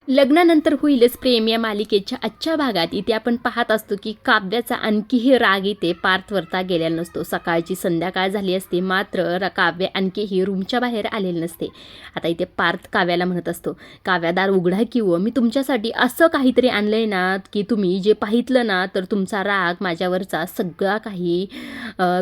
लग्नानंतर होईलच प्रेम या मालिकेच्या आजच्या भागात इथे आपण पाहत असतो की काव्याचा आणखीही राग इथे पार्थवरता गेलेला नसतो. सकाळची संध्याकाळ झाली असते, मात्र काव्य आणखीही रूमच्या बाहेर आलेले नसते. आता इथे पार्थ काव्याला म्हणत असतो, काव्या दार उघडा की व मी तुमच्यासाठी असं काहीतरी आणलंय ना की तुम्ही जे पाहितलं ना तर तुमचा राग माझ्यावरचा सगळा काही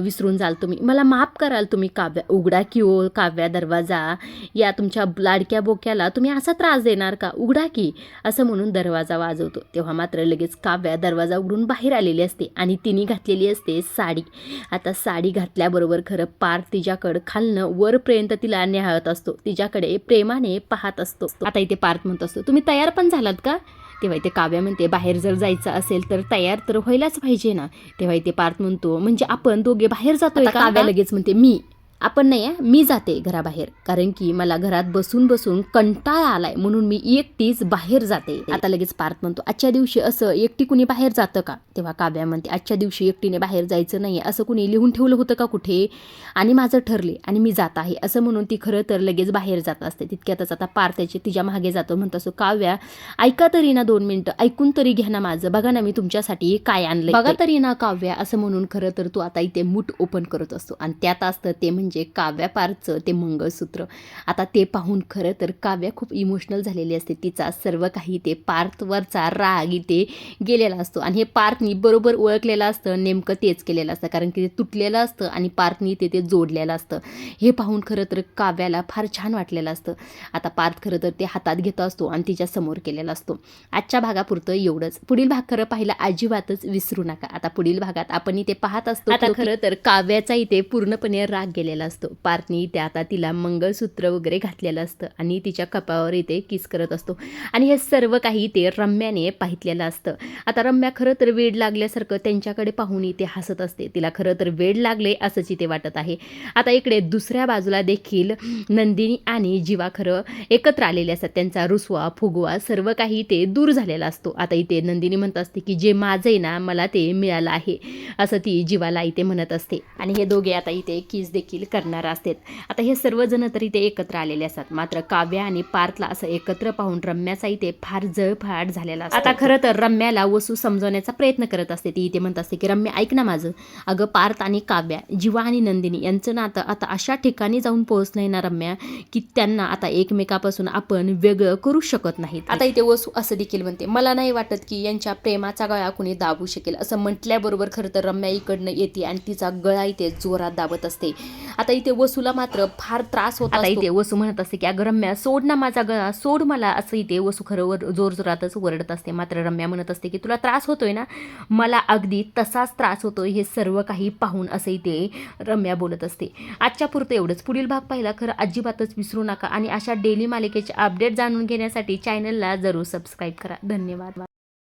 विसरून जाल. तुम्ही मला माफ कराल. तुम्ही काव्या उघडा की हो काव्या दरवाजा. या तुमच्या लाडक्या बोक्याला तुम्ही असा त्रास देणार का? उघडा की असं म्हणून दरवाजा वाजवतो. तेव्हा मात्र लगेच काव्या दरवाजा उघडून बाहेर आलेली असते आणि तिने घातलेली असते साडी. आता साडी घातल्याबरोबर खरं पार्थ तिच्याकडं खालनं वरपर्यंत तिला न्याहळत असतो, तिच्याकडे प्रेमाने पाहत असतो. आता इथे पार्थ म्हणत असतो, तुम्ही तयार पण झालात का? तेव्हा इथे काव्या म्हणते, बाहेर जर जायचं असेल तर तयार तर व्हायलाच पाहिजे ना. तेव्हा इथे पार्थ म्हणतो, म्हणजे आपण दोघे बाहेर जातोय का? काव्या लगेच म्हणते, आपण नाही मी जाते घराबाहेर, कारण की मला घरात बसून बसून कंटाळा आलाय म्हणून मी एकटीच बाहेर जाते. आता लगेच पार्थ म्हणतो, आजच्या दिवशी असं एकटी कुणी बाहेर जातं का? तेव्हा काव्या म्हणते, आजच्या दिवशी एकटीने बाहेर जायचं नाही असं कुणी लिहून ठेवलं होतं का कुठे? आणि माझं ठरले आणि मी जात आहे असं म्हणून ती खरं तर लगेच बाहेर जात असते. तितक्यातच आता पार्थाची तिच्या मागे जातो. म्हणत असतो, काव्या ऐका तरी ना 2 मिनिटं, ऐकून तरी घ्या ना माझं, बघा ना मी तुमच्यासाठी काय आणलंय, बघा तरी ना काव्या असं म्हणून खरं तर तू आता इथे मूठ ओपन करत असतो आणि त्यात असतं ते म्हणजे काव्या पार्थचं ते मंगळसूत्र. आता ते पाहून खरं तर काव्या खूप इमोशनल झालेली असते. तिचा सर्व काही ते पार्थवरचा राग इथे गेलेला असतो आणि हे पार्थनी बरोबर ओळखलेलं असतं, नेमकं तेच केलेलं असतं, कारण की ते तुटलेलं असतं आणि पार्थनी ते जोडलेलं असतं. हे पाहून खरं तर काव्याला फार छान वाटलेलं असतं. आता पार्थ खरं तर ते हातात घेत असतो आणि तिच्या समोर केलेला असतो. आजच्या भागापुरतं एवढंच. पुढील भाग खरं पाहिला अजिबातच विसरू नका. आता पुढील भागात आपण इथे पाहत असतो, आता खरं तर काव्याचा इथे पूर्णपणे राग गेलेला असतो. पार्थनी इथे आता तिला मंगळसूत्र वगैरे घातलेलं असतं आणि तिच्या कपाळावर इथे किस करत असतो आणि हे सर्व काही ते रम्याने पाहितलेलं असतं. आता रम्या खरं तर वेड लागल्यासारखं त्यांच्याकडे पाहून इथे हसत असते. तिला खरं तर वेड लागले असंच इथे वाटत आहे. आता इकडे दुसऱ्या बाजूला देखील नंदिनी आणि जीवा खरं एकत्र आलेले असतात. त्यांचा रुसवा फुगवा सर्व काही ते दूर झालेला असतो. आता इथे नंदिनी म्हणत असते की जे माझं आहे ना मला ते मिळालं आहे असं ती जीवाला इथे म्हणत असते आणि हे दोघे आता इथे किस देखील करणार असतात. आता हे सर्वजण तरी ते एकत्र आलेले असतात, मात्र काव्या आणि पार्थला असं एकत्र पाहून रम्याचा इथे फार जळफाट झालेला असतो. आता खरं तर रम्याला वसू समजवण्याचा प्रयत्न करत असते. ती इथे म्हणत असते की रम्या ऐक ना माझं, अगं पार्थ आणि काव्या, जीवा आणि नंदिनी यांचं नातं आता अशा ठिकाणी जाऊन पोहोचलंय ना रम्या की त्यांना आता एकमेकापासून आपण वेगळं करू शकत नाहीत. आता इथे वसू असं देखील म्हणते, मला नाही वाटत की यांच्या प्रेमाचा गळा कुणी दाबू शकेल. असं म्हटल्याबरोबर खरं तर रम्या इकडनं येते आणि तिचा गळा इथे जोरात दाबत असते. आता इथे वसूला मात्र फार त्रास होता. आता इथे वसू म्हणत असते की अगं रम्या सोड ना माझा गळा, सोड मला. असं इथे वसू खरं जोरजोरातच ओरडत असते. मात्र रम्या म्हणत असते की तुला त्रास होतोय ना, मला अगदी तसाच त्रास होतोय हे सर्व काही पाहून असं इथे रम्या बोलत असते. आजच्या पुरतं एवढंच. पुढील भाग पाहिला खरं अजिबातच विसरू नका आणि अशा डेली मालिकेचे अपडेट जाणून घेण्यासाठी चॅनलला जरूर सबस्क्राईब करा. धन्यवाद.